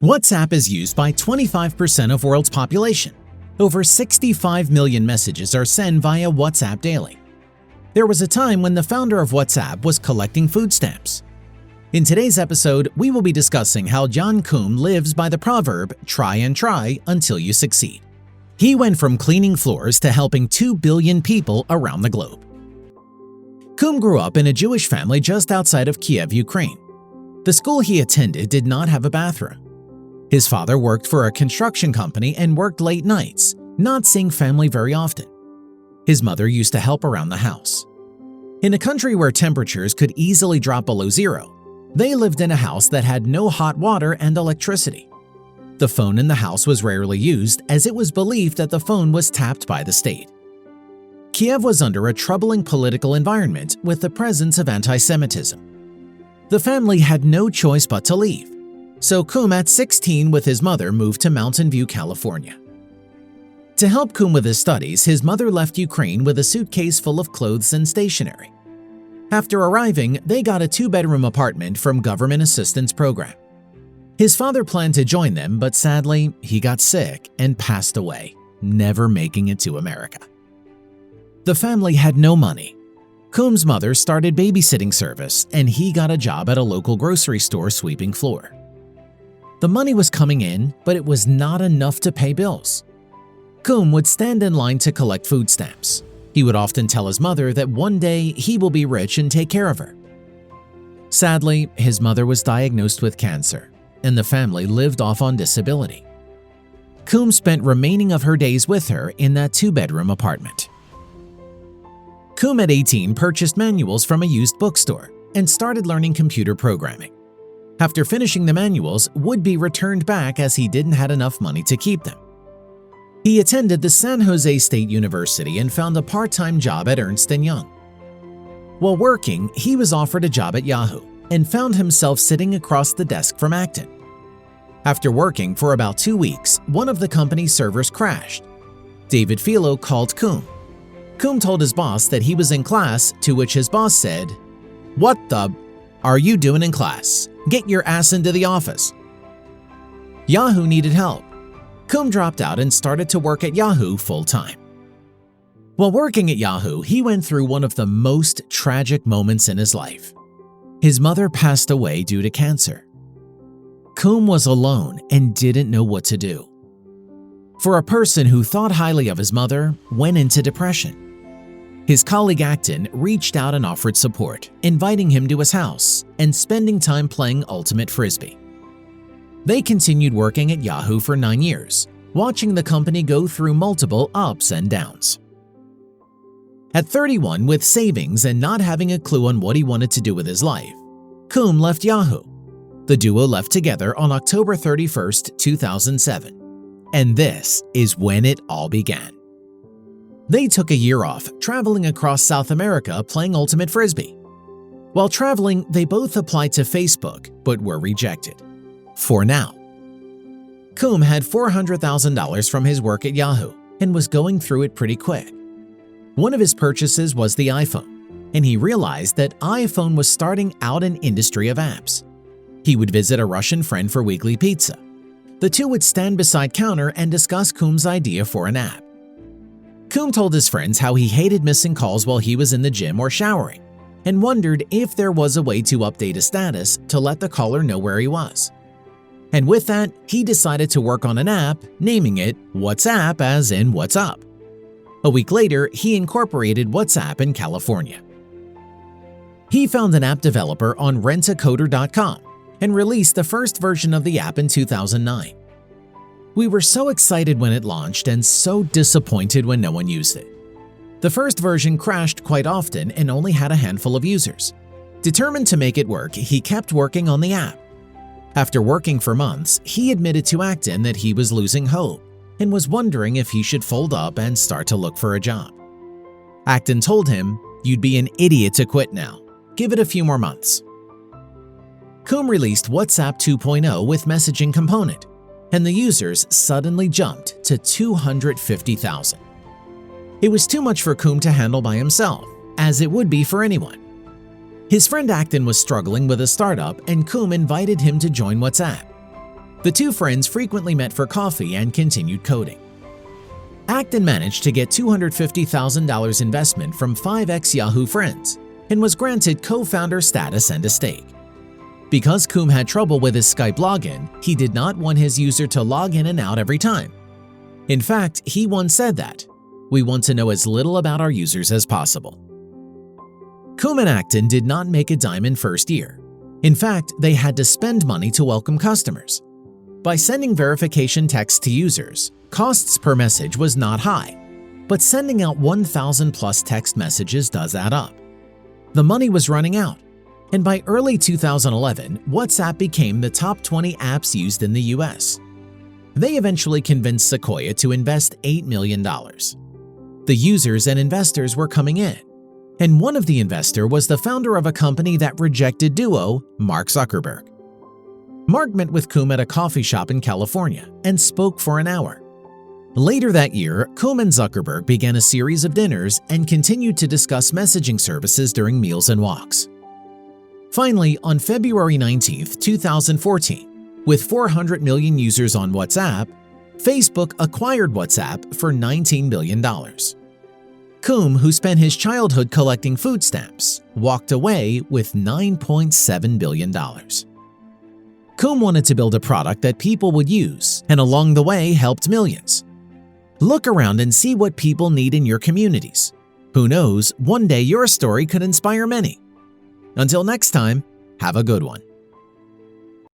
WhatsApp is used by 25% of world's population. Over 65 million messages are sent via WhatsApp daily. There was a time when the founder of WhatsApp was collecting food stamps. In today's episode, we will be discussing how Koum lives by the proverb, "Try and try until you succeed." He went from cleaning floors to helping 2 billion people around the globe. Koum grew up in a Jewish family just outside of Kiev, Ukraine. The school he attended did not have a bathroom. His father worked for a construction company and worked late nights, not seeing family very often. His mother used to help around the house. In a country where temperatures could easily drop below zero, they lived in a house that had no hot water and electricity. The phone in the house was rarely used as it was believed that the phone was tapped by the state. Kiev was under a troubling political environment with the presence of anti-Semitism. The family had no choice but to leave, so Koum at 16 with his mother moved to Mountain View, California. To help Koum with his studies, his mother left Ukraine with a suitcase full of clothes and stationery. After arriving, they got a 2-bedroom apartment from Government Assistance Program. His father planned to join them, but sadly, he got sick and passed away, never making it to America. The family had no money. Koum's mother started babysitting service, and he got a job at a local grocery store sweeping floor. The money was coming in, but it was not enough to pay bills. Koum would stand in line to collect food stamps. He would often tell his mother that one day he will be rich and take care of her. Sadly, his mother was diagnosed with cancer, and the family lived off on disability. Koum spent remaining of her days with her in that 2-bedroom apartment. Koum at 18 purchased manuals from a used bookstore and started learning computer programming. After finishing the manuals, would be returned back as he didn't have enough money to keep them. He attended the San Jose State University and found a part-time job at Ernst & Young. While working, he was offered a job at Yahoo and found himself sitting across the desk from Acton. After working for about 2 weeks, one of the company's servers crashed. David Philo called Koum. Koum told his boss that he was in class, to which his boss said, "What the are you doing in class? Get your ass into the office." Yahoo needed help. Koum dropped out and started to work at Yahoo full-time. While working at Yahoo, he went through one of the most tragic moments in his life. His mother passed away due to cancer. Koum was alone and didn't know what to do. For a person who thought highly of his mother, went into depression. His colleague Acton reached out and offered support, inviting him to his house and spending time playing Ultimate Frisbee. They continued working at Yahoo for 9 years, watching the company go through multiple ups and downs. At 31, with savings and not having a clue on what he wanted to do with his life, Koum left Yahoo. The duo left together on October 31st, 2007. And this is when it all began. They took a year off, traveling across South America playing Ultimate Frisbee. While traveling, they both applied to Facebook, but were rejected. For now. Koum had $400,000 from his work at Yahoo and was going through it pretty quick. One of his purchases was the iPhone, and he realized that iPhone was starting out an industry of apps. He would visit a Russian friend for weekly pizza. The two would stand beside counter and discuss Koum's idea for an app. Koum told his friends how he hated missing calls while he was in the gym or showering, and wondered if there was a way to update his status to let the caller know where he was. And with that, he decided to work on an app, naming it WhatsApp as in What's Up. A week later, he incorporated WhatsApp in California. He found an app developer on rentacoder.com and released the first version of the app in 2009. We were so excited when it launched and so disappointed when no one used it. The first version crashed quite often and only had a handful of users. Determined to make it work, he kept working on the app. After working for months, he admitted to Acton that he was losing hope and was wondering if he should fold up and start to look for a job. Acton told him, "You'd be an idiot to quit now. Give it a few more months." Koum released WhatsApp 2.0 with messaging component, and the users suddenly jumped to 250,000. It was too much for Koum to handle by himself, as it would be for anyone. His friend Acton was struggling with a startup, and Koum invited him to join WhatsApp. The two friends frequently met for coffee and continued coding. Acton managed to get $250,000 investment from 5 ex-Yahoo friends and was granted co-founder status and a stake. Because Koum had trouble with his Skype login, he did not want his user to log in and out every time. In fact, he once said that, "We want to know as little about our users as possible." Koum and Acton did not make a dime in first year. In fact, they had to spend money to welcome customers. By sending verification texts to users, costs per message was not high, but sending out 1,000+ text messages does add up. The money was running out, and by early 2011, WhatsApp became the top 20 apps used in the US. They eventually convinced Sequoia to invest $8 million. The users and investors were coming in, and one of the investors was the founder of a company that rejected Duo, Mark Zuckerberg. Mark met with Koum at a coffee shop in California and spoke for an hour. Later that year, Koum and Zuckerberg began a series of dinners and continued to discuss messaging services during meals and walks. Finally, on February 19, 2014, with 400 million users on WhatsApp, Facebook acquired WhatsApp for $19 billion. Koum, who spent his childhood collecting food stamps, walked away with $9.7 billion. Koum wanted to build a product that people would use, and along the way helped millions. Look around and see what people need in your communities. Who knows, one day your story could inspire many. Until next time, have a good one.